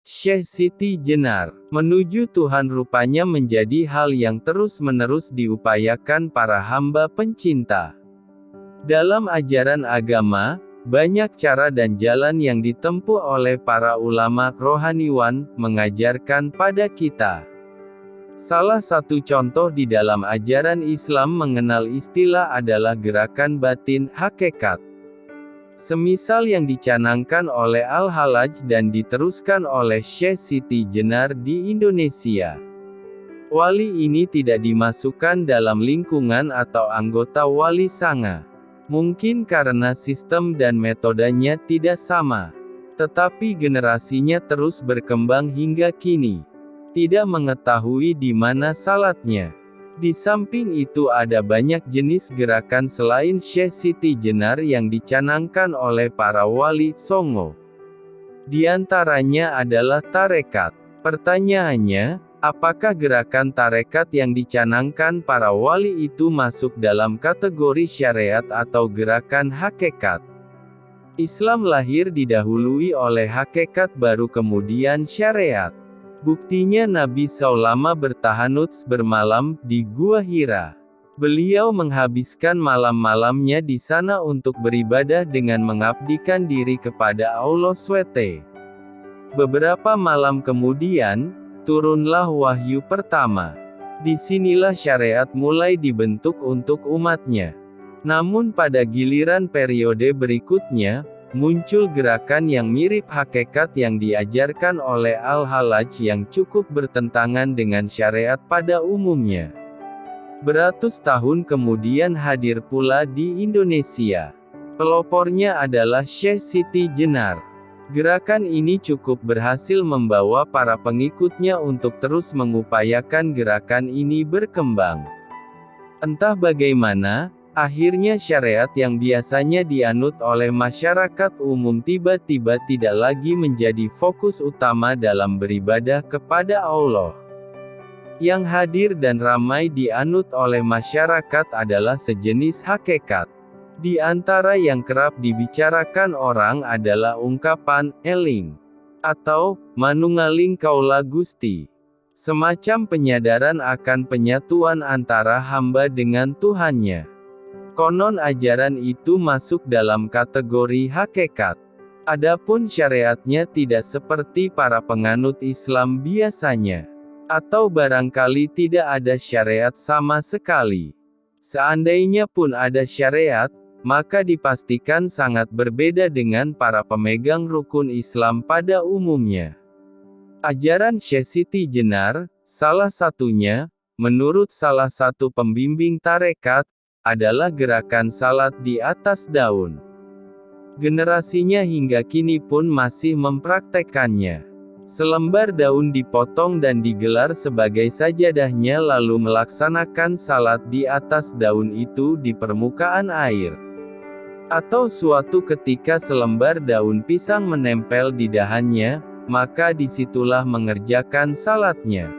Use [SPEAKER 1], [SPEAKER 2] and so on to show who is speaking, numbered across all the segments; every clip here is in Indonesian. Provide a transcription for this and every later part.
[SPEAKER 1] Syekh Siti Jenar. Menuju Tuhan rupanya menjadi hal yang terus-menerus diupayakan para hamba pencinta. Dalam ajaran agama, banyak cara dan jalan yang ditempuh oleh para ulama rohaniwan, mengajarkan pada kita. Salah satu contoh di dalam ajaran Islam mengenal istilah adalah gerakan batin hakikat. Semisal yang dicanangkan oleh Al-Halaj dan diteruskan oleh Syekh Siti Jenar di Indonesia. Wali ini tidak dimasukkan dalam lingkungan atau anggota wali sanga. Mungkin karena sistem dan metodenya tidak sama. Tetapi generasinya terus berkembang hingga kini. Tidak mengetahui di mana salatnya. Di samping itu ada banyak jenis gerakan selain Syekh Siti Jenar yang dicanangkan oleh para wali songo. Di antaranya adalah tarekat. Pertanyaannya, apakah gerakan tarekat yang dicanangkan para wali itu masuk dalam kategori syariat atau gerakan hakikat? Islam lahir didahului oleh hakikat baru kemudian syariat. Buktinya Nabi SAW bertahanuts bermalam di Gua Hira. Beliau menghabiskan malam-malamnya di sana untuk beribadah dengan mengabdikan diri kepada Allah SWT. Beberapa malam kemudian, turunlah wahyu pertama. Disinilah syariat mulai dibentuk untuk umatnya. Namun pada giliran periode berikutnya, muncul gerakan yang mirip hakikat yang diajarkan oleh Al-Halaj yang cukup bertentangan dengan syariat pada umumnya. Beratus tahun kemudian hadir pula di Indonesia. Pelopornya adalah Syekh Siti Jenar. Gerakan ini cukup berhasil membawa para pengikutnya untuk terus mengupayakan gerakan ini berkembang. Entah bagaimana, akhirnya syariat yang biasanya dianut oleh masyarakat umum tiba-tiba tidak lagi menjadi fokus utama dalam beribadah kepada Allah. Yang hadir dan ramai dianut oleh masyarakat adalah sejenis hakikat. Di antara yang kerap dibicarakan orang adalah ungkapan eling atau manunggaling kaula Gusti. Semacam penyadaran akan penyatuan antara hamba dengan Tuhannya. Konon ajaran itu masuk dalam kategori hakikat. Adapun syariatnya tidak seperti para penganut Islam biasanya. Atau barangkali tidak ada syariat sama sekali. Seandainya pun ada syariat, maka dipastikan sangat berbeda dengan para pemegang rukun Islam pada umumnya. Ajaran Syekh Siti Jenar, salah satunya, menurut salah satu pembimbing tarekat, adalah gerakan salat di atas daun. Generasinya hingga kini pun masih mempraktekkannya. Selembar daun dipotong dan digelar sebagai sajadahnya lalu melaksanakan salat di atas daun itu di permukaan air. Atau suatu ketika selembar daun pisang menempel di dahannya, maka disitulah mengerjakan salatnya.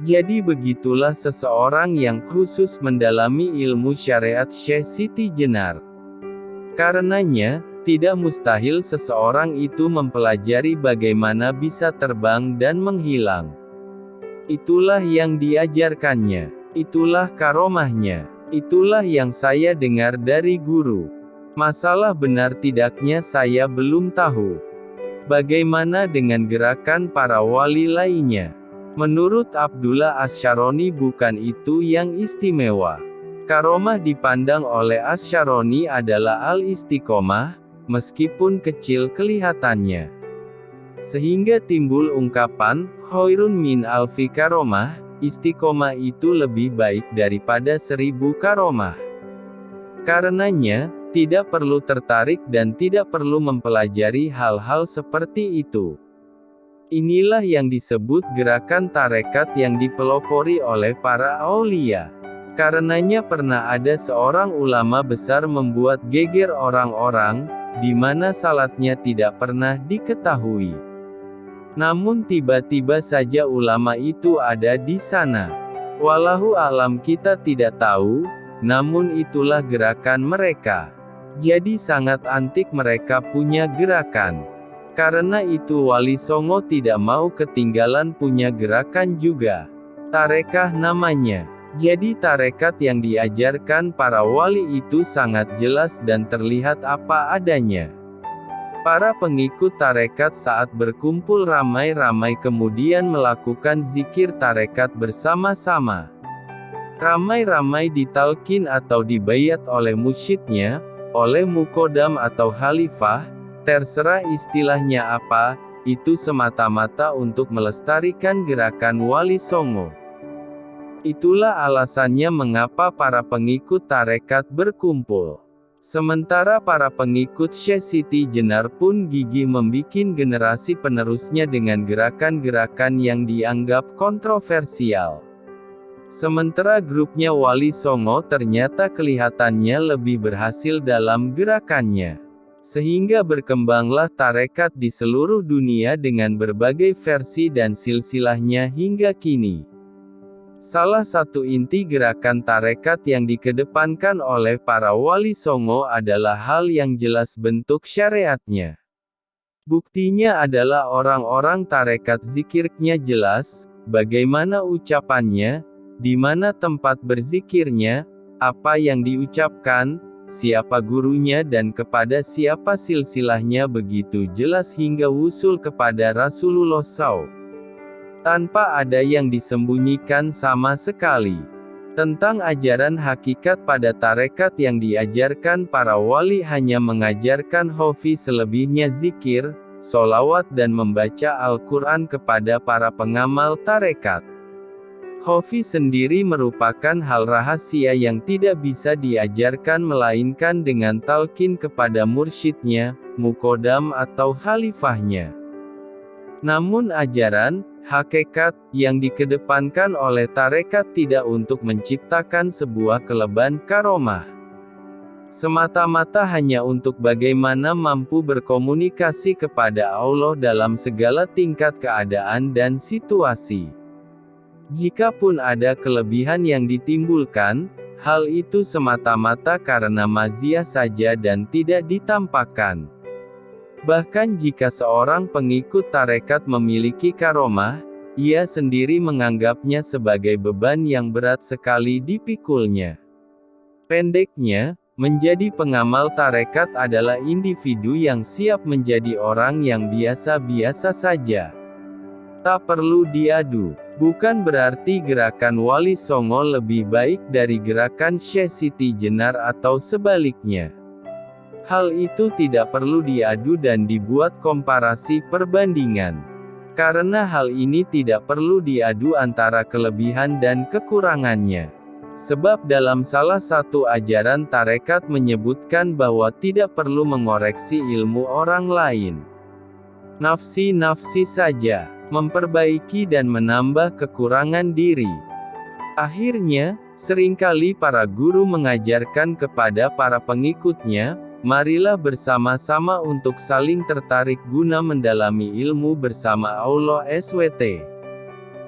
[SPEAKER 1] Jadi begitulah seseorang yang khusus mendalami ilmu syariat Syekh Siti Jenar. Karenanya, tidak mustahil seseorang itu mempelajari bagaimana bisa terbang dan menghilang. Itulah yang diajarkannya. Itulah karomahnya. Itulah yang saya dengar dari guru. Masalah benar tidaknya saya belum tahu. Bagaimana dengan gerakan para wali lainnya? Menurut Abdullah Asy-Syaroni bukan itu yang istimewa. Karomah dipandang oleh Asy-Syaroni adalah al-istiqomah, meskipun kecil kelihatannya. Sehingga timbul ungkapan, khairun min alfi karomah, istiqomah itu lebih baik daripada 1000 karomah. Karenanya, tidak perlu tertarik dan tidak perlu mempelajari hal-hal seperti itu. Inilah yang disebut gerakan tarekat yang dipelopori oleh para aulia. Karenanya pernah ada seorang ulama besar membuat geger orang-orang, di mana salatnya tidak pernah diketahui. Namun tiba-tiba saja ulama itu ada di sana. Wallahu a'lam, kita tidak tahu, namun itulah gerakan mereka. Jadi sangat antik mereka punya gerakan. Karena itu Wali Songo tidak mau ketinggalan punya gerakan juga. Tarekah namanya. Jadi tarekat yang diajarkan para wali itu sangat jelas dan terlihat apa adanya. Para pengikut tarekat saat berkumpul ramai-ramai kemudian melakukan zikir tarekat bersama-sama. Ramai-ramai ditalkin atau dibayat oleh mursyidnya, oleh mukodam atau khalifah, terserah istilahnya apa, itu semata-mata untuk melestarikan gerakan Wali Songo. Itulah alasannya mengapa para pengikut tarekat berkumpul. Sementara para pengikut Syekh Siti Jenar pun gigih membikin generasi penerusnya dengan gerakan-gerakan yang dianggap kontroversial. Sementara grupnya Wali Songo ternyata kelihatannya lebih berhasil dalam gerakannya. Sehingga berkembanglah tarekat di seluruh dunia dengan berbagai versi dan silsilahnya hingga kini. Salah satu inti gerakan tarekat yang dikedepankan oleh para Wali Songo adalah hal yang jelas bentuk syariatnya. Buktinya adalah orang-orang tarekat zikirnya jelas, bagaimana ucapannya, di mana tempat berzikirnya, apa yang diucapkan, siapa gurunya dan kepada siapa silsilahnya begitu jelas hingga wusul kepada Rasulullah SAW. Tanpa ada yang disembunyikan sama sekali. Tentang ajaran hakikat pada tarekat yang diajarkan para wali hanya mengajarkan hofi selebihnya zikir, sholawat dan membaca Al-Quran kepada para pengamal tarekat. Hofi sendiri merupakan hal rahasia yang tidak bisa diajarkan melainkan dengan talqin kepada mursyidnya, mukodam atau khalifahnya. Namun ajaran, hakikat, yang dikedepankan oleh tarekat tidak untuk menciptakan sebuah keleban karomah. Semata-mata hanya untuk bagaimana mampu berkomunikasi kepada Allah dalam segala tingkat keadaan dan situasi. Jikapun ada kelebihan yang ditimbulkan, hal itu semata-mata karena maziah saja dan tidak ditampakkan. Bahkan jika seorang pengikut tarekat memiliki karomah, ia sendiri menganggapnya sebagai beban yang berat sekali dipikulnya. Pendeknya, menjadi pengamal tarekat adalah individu yang siap menjadi orang yang biasa-biasa saja. Tak perlu diadu. Bukan berarti gerakan Wali Songo lebih baik dari gerakan Syekh Siti Jenar atau sebaliknya. Hal itu tidak perlu diadu dan dibuat komparasi perbandingan. Karena hal ini tidak perlu diadu antara kelebihan dan kekurangannya. Sebab dalam salah satu ajaran tarekat menyebutkan bahwa tidak perlu mengoreksi ilmu orang lain. Nafsi-nafsi saja, memperbaiki dan menambah kekurangan diri. Akhirnya, seringkali para guru mengajarkan kepada para pengikutnya, marilah bersama-sama untuk saling tertarik guna mendalami ilmu bersama Allah SWT.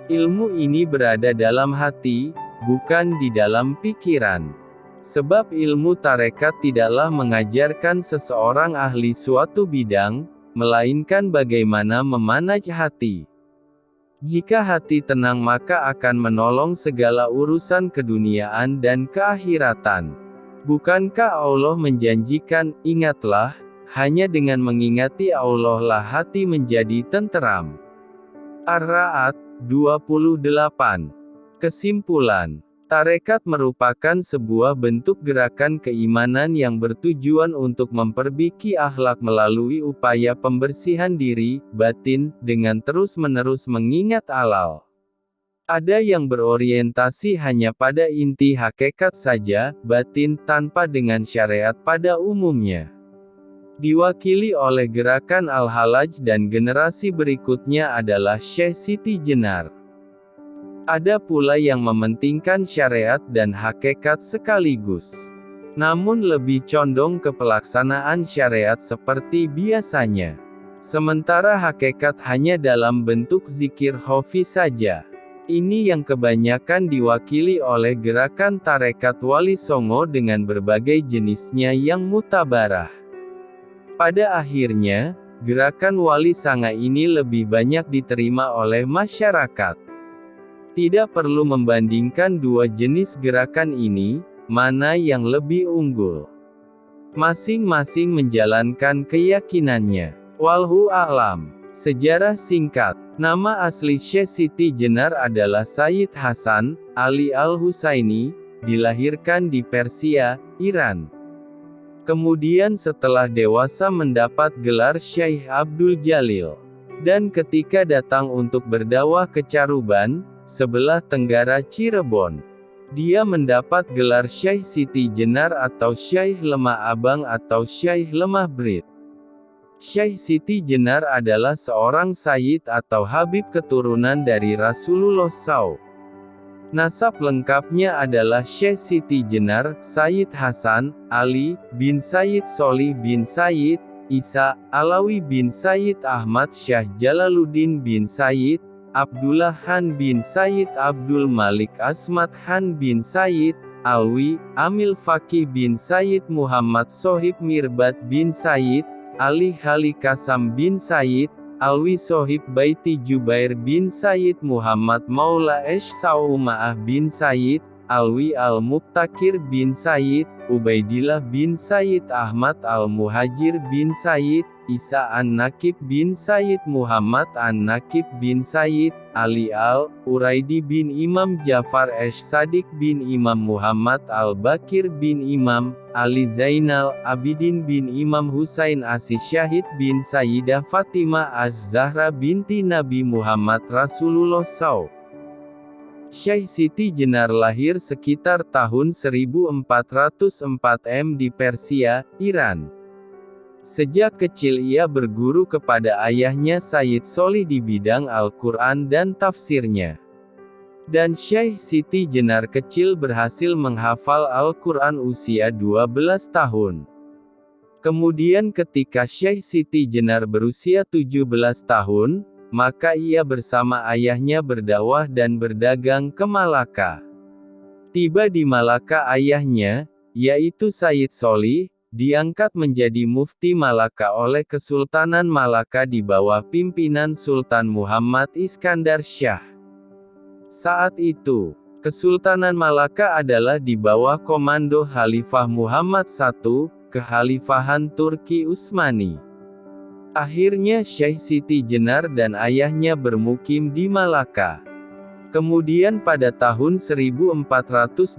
[SPEAKER 1] Ilmu ini berada dalam hati, bukan di dalam pikiran. Sebab ilmu tarekat tidaklah mengajarkan seseorang ahli suatu bidang, melainkan bagaimana memanaj hati. Jika hati tenang maka akan menolong segala urusan keduniaan dan keakhiratan. Bukankah Allah menjanjikan, ingatlah, hanya dengan mengingati Allah lah hati menjadi tenteram. Ar-Ra'd 28. Kesimpulan. Tarekat merupakan sebuah bentuk gerakan keimanan yang bertujuan untuk memperbaiki akhlak melalui upaya pembersihan diri, batin, dengan terus-menerus mengingat Allah. Ada yang berorientasi hanya pada inti hakikat saja, batin, tanpa dengan syariat pada umumnya. Diwakili oleh gerakan Al-Halaj dan generasi berikutnya adalah Syekh Siti Jenar. Ada pula yang mementingkan syariat dan hakikat sekaligus. Namun lebih condong ke pelaksanaan syariat seperti biasanya. Sementara hakikat hanya dalam bentuk zikir hofi saja. Ini yang kebanyakan diwakili oleh gerakan tarekat Wali Songo dengan berbagai jenisnya yang mutabarah. Pada akhirnya, gerakan wali sanga ini lebih banyak diterima oleh masyarakat. Tidak perlu membandingkan dua jenis gerakan ini, mana yang lebih unggul. Masing-masing menjalankan keyakinannya. Walhu a'lam. Sejarah singkat. Nama asli Syekh Siti Jenar adalah Sayyid Hasan Ali Al-Husaini, dilahirkan di Persia, Iran. Kemudian setelah dewasa mendapat gelar Syekh Abdul Jalil. Dan ketika datang untuk berdakwah ke Caruban, sebelah tenggara Cirebon, dia mendapat gelar Syekh Siti Jenar atau Syekh Lemah Abang atau Syekh Lemah Brit. Syekh Siti Jenar adalah seorang sayyid atau habib keturunan dari Rasulullah SAW. Nasab lengkapnya adalah Syekh Siti Jenar, Sayyid Hasan, Ali, bin Sayyid Solih bin Sayyid, Isa, Alawi bin Sayyid Ahmad Syah Jalaluddin bin Sayyid, Abdullah Han bin Sayyid Abdul Malik Asmat Han bin Sayyid, Alwi, Amil Fakih bin Sayyid Muhammad Sohib Mirbat bin Sayyid, Ali Khali Kasam bin Sayyid, Alwi Sohib Baiti Jubair bin Sayyid Muhammad Maula Esh Sauma'ah bin Sayyid, Alwi Al-Mubtakir bin Sayyid, Ubaidillah bin Sayyid Ahmad Al-Muhajir bin Sayyid, Isa An-Nakib bin Sayyid Muhammad An-Nakib bin Sayyid, Ali Al-Uraidi bin Imam Jafar Esh Sadik bin Imam Muhammad Al-Bakir bin Imam, Ali Zainal Abidin bin Imam Husain Asy Syahid bin Sayyidah Fatimah Az-Zahra binti Nabi Muhammad Rasulullah SAW. Syekh Siti Jenar lahir sekitar tahun 1404 di Persia, Iran. Sejak kecil ia berguru kepada ayahnya Sayyid Solih di bidang Al-Quran dan tafsirnya. Dan Syekh Siti Jenar kecil berhasil menghafal Al-Quran usia 12 tahun. Kemudian ketika Syekh Siti Jenar berusia 17 tahun, maka ia bersama ayahnya berdakwah dan berdagang ke Malaka. Tiba di Malaka ayahnya, yaitu Sayyid Solih, diangkat menjadi mufti Malaka oleh Kesultanan Malaka di bawah pimpinan Sultan Muhammad Iskandar Shah. Saat itu, Kesultanan Malaka adalah di bawah komando Khalifah Muhammad I, Kekhalifahan Turki Utsmani. Akhirnya Syekh Siti Jenar dan ayahnya bermukim di Malaka. Kemudian pada tahun 1424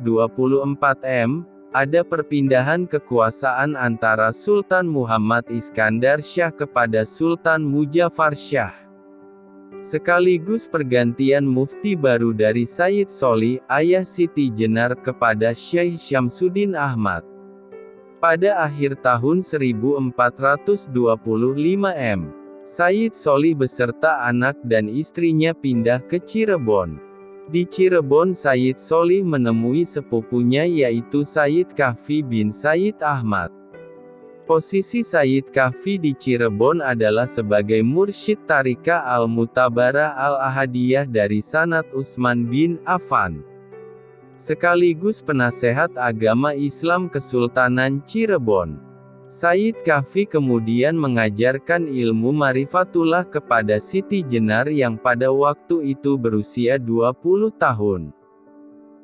[SPEAKER 1] ada perpindahan kekuasaan antara Sultan Muhammad Iskandar Shah kepada Sultan Muzaffar Shah. Sekaligus pergantian mufti baru dari Sayyid Solih, ayah Siti Jenar kepada Syekh Syamsuddin Ahmad. Pada akhir tahun 1425 Sayyid Solih beserta anak dan istrinya pindah ke Cirebon. Di Cirebon Sayyid Solih menemui sepupunya yaitu Sayyid Kahfi bin Sayyid Ahmad. Posisi Sayyid Kahfi di Cirebon adalah sebagai mursyid Tariqah Al-Mutabarah Al-Ahadiyah dari Sanad Utsman bin Affan, sekaligus penasehat agama Islam Kesultanan Cirebon. Sayyid Kahfi kemudian mengajarkan ilmu Marifatullah kepada Siti Jenar yang pada waktu itu berusia 20 tahun.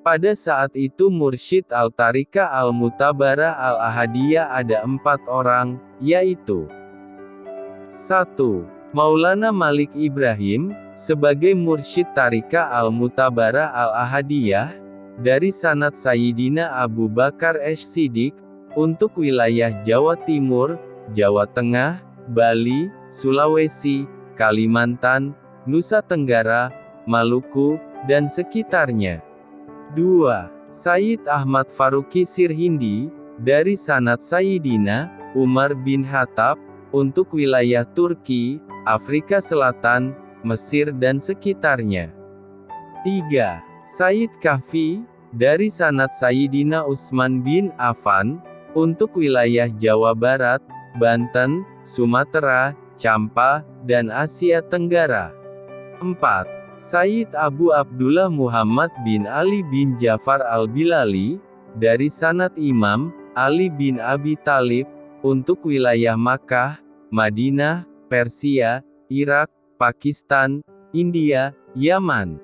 [SPEAKER 1] Pada saat itu mursyid Al-Tariqah Al-Mutabarah Al-Ahadiyah ada 4 orang, yaitu 1. Maulana Malik Ibrahim, sebagai mursyid Tariqah Al-Mutabarah Al-Ahadiyah, dari sanad Sayyidina Abu Bakar Siddiq, untuk wilayah Jawa Timur, Jawa Tengah, Bali, Sulawesi, Kalimantan, Nusa Tenggara, Maluku, dan sekitarnya. 2. Sayyid Ahmad Faruqi Sirhindi, dari sanad Sayyidina Umar bin Khattab, untuk wilayah Turki, Afrika Selatan, Mesir dan sekitarnya. 3. Sayyid Kahfi, dari sanad Sayyidina Utsman bin Affan, untuk wilayah Jawa Barat, Banten, Sumatera, Campa, dan Asia Tenggara. 4. Sayyid Abu Abdullah Muhammad bin Ali bin Jafar Al-Bilali, dari sanad Imam Ali bin Abi Thalib, untuk wilayah Makkah, Madinah, Persia, Irak, Pakistan, India, Yaman.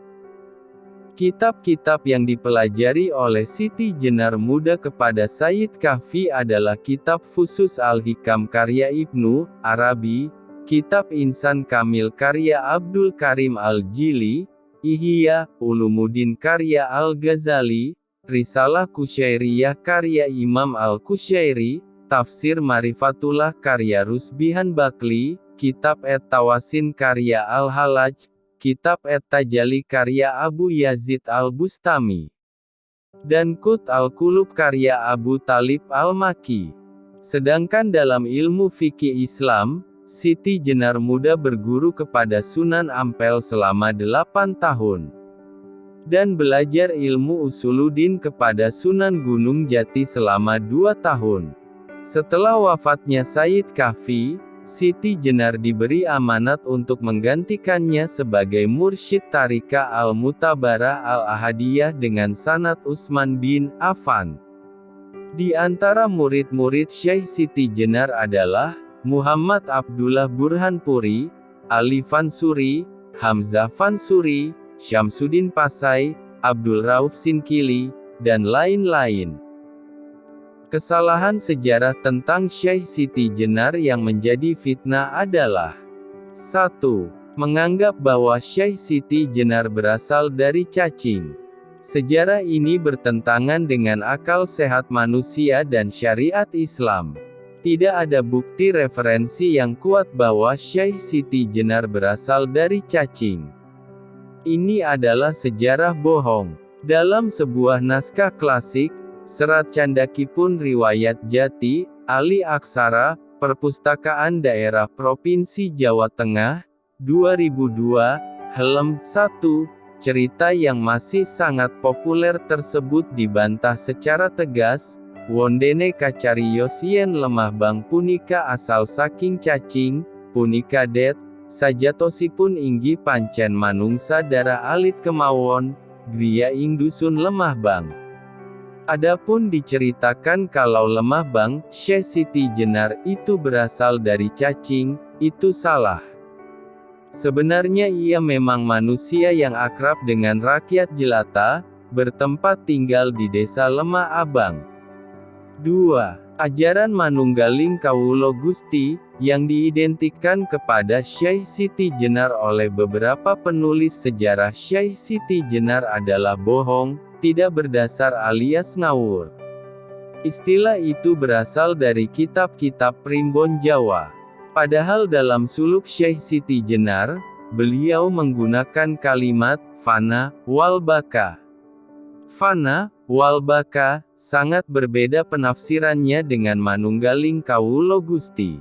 [SPEAKER 1] Kitab-kitab yang dipelajari oleh Siti Jenar Muda kepada Sayyid Kahfi adalah kitab Fusus Al-Hikam karya Ibnu Arabi, kitab Insan Kamil karya Abdul Karim Al-Jili, Ihya Ulumuddin karya Al-Ghazali, Risalah Kusyairiyah karya Imam Al-Kusyairi, Tafsir Marifatullah karya Rusbihan Bakli, kitab Et-Tawasin karya Al-Halaj, kitab Et-Tajalli karya Abu Yazid Al-Bustami, dan Qut Al-Qulub karya Abu Talib Al-Maki. Sedangkan dalam ilmu fikih Islam, Siti Jenar Muda berguru kepada Sunan Ampel selama 8 tahun. Dan belajar ilmu usuluddin kepada Sunan Gunung Jati selama 2 tahun. Setelah wafatnya Sayyid Kahfi, Siti Jenar diberi amanat untuk menggantikannya sebagai mursyid Tariqah Al-Mutabarah Al-Ahadiyah dengan sanad Utsman bin Affan. Di antara murid-murid Syekh Siti Jenar adalah Muhammad Abdullah Burhanpuri, Ali Fansuri, Hamzah Fansuri, Syamsuddin Pasai, Abdul Rauf Sinkili, dan lain-lain. Kesalahan sejarah tentang Syekh Siti Jenar yang menjadi fitnah adalah 1. Menganggap bahwa Syekh Siti Jenar berasal dari cacing. Sejarah ini bertentangan dengan akal sehat manusia dan syariat Islam. Tidak ada bukti referensi yang kuat bahwa Syekh Siti Jenar berasal dari cacing. Ini adalah sejarah bohong. Dalam sebuah naskah klasik, Serat Candakipun Riwayat Jati, Ali Aksara, Perpustakaan Daerah Provinsi Jawa Tengah, 2002, Helm 1, cerita yang masih sangat populer tersebut dibantah secara tegas, wondene kacariyos yen lemah bang punika asal saking cacing, punika det, sajatosipun inggih pancen manungsa darah alit kemawon, griya ing dusun Lemah Bang. Adapun diceritakan kalau Lemah Bang, Syekh Siti Jenar itu berasal dari cacing, itu salah. Sebenarnya ia memang manusia yang akrab dengan rakyat jelata, bertempat tinggal di desa Lemah Abang. 2. Ajaran Manunggaling Kawula Gusti, yang diidentikan kepada Syekh Siti Jenar oleh beberapa penulis sejarah Syekh Siti Jenar adalah bohong, tidak berdasar alias ngawur. Istilah itu berasal dari kitab-kitab primbon Jawa. Padahal dalam suluk Syekh Siti Jenar, beliau menggunakan kalimat, fana, wal baka. Fana, wal baka, sangat berbeda penafsirannya dengan Manunggaling Kawula Gusti.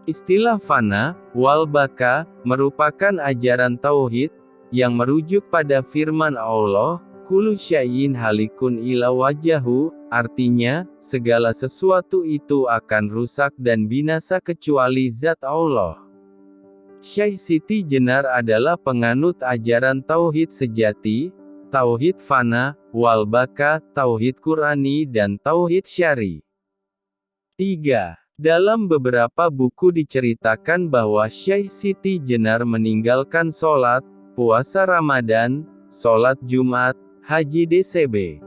[SPEAKER 1] Istilah fana, wal baka, merupakan ajaran tauhid, yang merujuk pada firman Allah, Kullu syai'in halikun ila wajahu, artinya, segala sesuatu itu akan rusak dan binasa kecuali zat Allah. Syekh Siti Jenar adalah penganut ajaran tauhid sejati, tauhid fana, wal baka, tauhid Qur'ani dan tauhid syari. 3. Dalam beberapa buku diceritakan bahwa Syekh Siti Jenar meninggalkan sholat, puasa Ramadan, sholat Jumat, Haji DCB.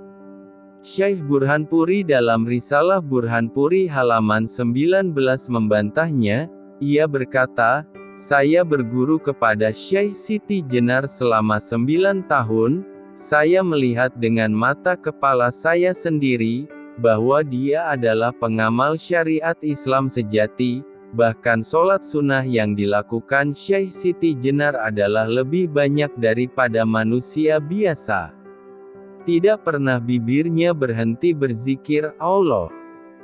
[SPEAKER 1] Syekh Burhanpuri dalam risalah Burhanpuri halaman 19 membantahnya, ia berkata, saya berguru kepada Syekh Siti Jenar selama 9 tahun, saya melihat dengan mata kepala saya sendiri, bahwa dia adalah pengamal syariat Islam sejati, bahkan sholat sunnah yang dilakukan Syekh Siti Jenar adalah lebih banyak daripada manusia biasa. Tidak pernah bibirnya berhenti berzikir Allah,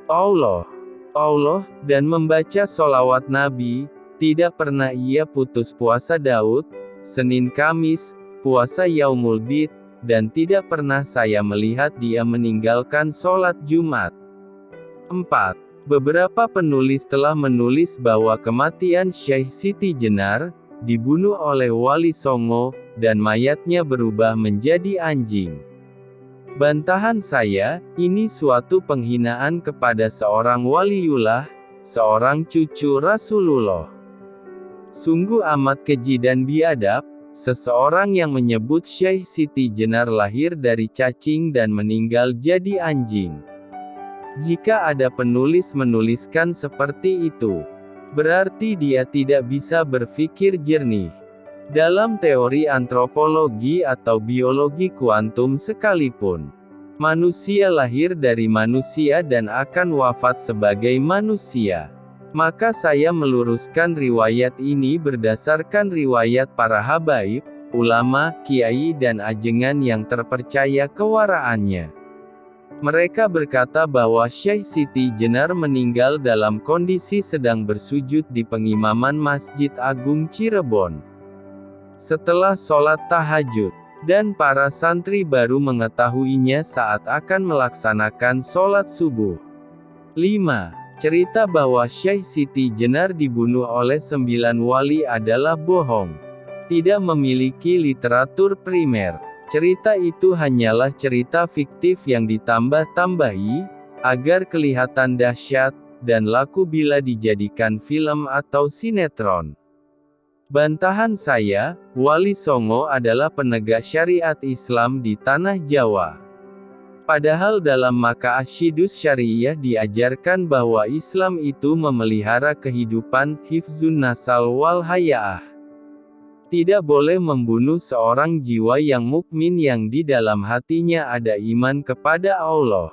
[SPEAKER 1] Allah, Allah, dan membaca sholawat Nabi. Tidak pernah ia putus puasa Daud, Senin Kamis, puasa Yaumul Bid, dan tidak pernah saya melihat dia meninggalkan sholat Jumat. 4. Beberapa penulis telah menulis bahwa kematian Syekh Siti Jenar, dibunuh oleh Wali Songo, dan mayatnya berubah menjadi anjing. Bantahan saya, ini suatu penghinaan kepada seorang waliullah, seorang cucu Rasulullah. Sungguh amat keji dan biadab, seseorang yang menyebut Syekh Siti Jenar lahir dari cacing dan meninggal jadi anjing. Jika ada penulis menuliskan seperti itu, berarti dia tidak bisa berpikir jernih. Dalam teori antropologi atau biologi kuantum sekalipun, manusia lahir dari manusia dan akan wafat sebagai manusia. Maka saya meluruskan riwayat ini berdasarkan riwayat para habaib, ulama, kiai dan ajengan yang terpercaya kewaraannya. Mereka berkata bahwa Syekh Siti Jenar meninggal dalam kondisi sedang bersujud di pengimaman Masjid Agung Cirebon. Setelah sholat tahajud, dan para santri baru mengetahuinya saat akan melaksanakan sholat subuh. 5. Cerita bahwa Syekh Siti Jenar dibunuh oleh 9 wali adalah bohong. Tidak memiliki literatur primer. Cerita itu hanyalah cerita fiktif yang ditambah-tambahi, agar kelihatan dahsyat, dan laku bila dijadikan film atau sinetron. Bantahan saya, Wali Songo adalah penegak syariat Islam di Tanah Jawa. Padahal dalam Maka Asyidus Syariah diajarkan bahwa Islam itu memelihara kehidupan, hifzun nasal wal hayaah. Tidak boleh membunuh seorang jiwa yang mukmin yang di dalam hatinya ada iman kepada Allah.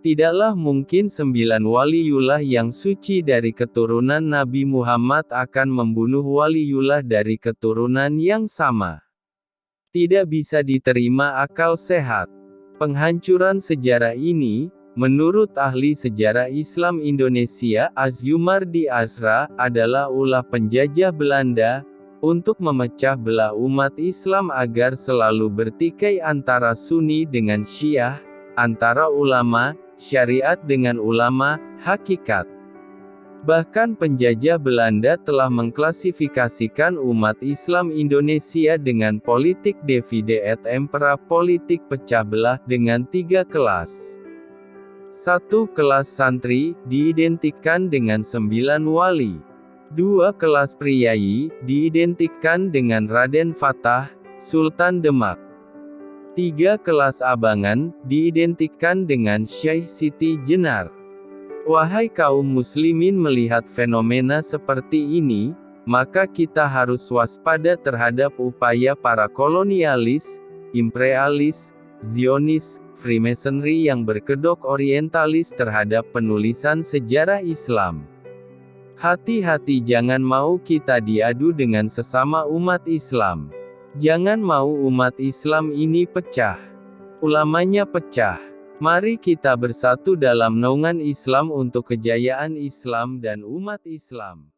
[SPEAKER 1] Tidaklah mungkin 9 waliullah yang suci dari keturunan Nabi Muhammad akan membunuh waliullah dari keturunan yang sama. Tidak bisa diterima akal sehat. Penghancuran sejarah ini, menurut ahli sejarah Islam Indonesia, Azyumardi Azra, adalah ulah penjajah Belanda, untuk memecah belah umat Islam agar selalu bertikai antara Sunni dengan Syiah, antara ulama, syariat dengan ulama, hakikat. Bahkan penjajah Belanda telah mengklasifikasikan umat Islam Indonesia dengan politik divide et impera, politik pecah belah, dengan 3 kelas. 1. Kelas santri, diidentikan dengan 9 wali. 2. Kelas priyayi, diidentikan dengan Raden Fatah, Sultan Demak. 3. Kelas abangan, diidentikan dengan Syekh Siti Jenar. Wahai kaum muslimin, melihat fenomena seperti ini, maka kita harus waspada terhadap upaya para kolonialis, imperialis, Zionis, Freemasonry yang berkedok orientalis terhadap penulisan sejarah Islam. Hati-hati, jangan mau kita diadu dengan sesama umat Islam. Jangan mau umat Islam ini pecah. Ulamanya pecah. Mari kita bersatu dalam naungan Islam untuk kejayaan Islam dan umat Islam.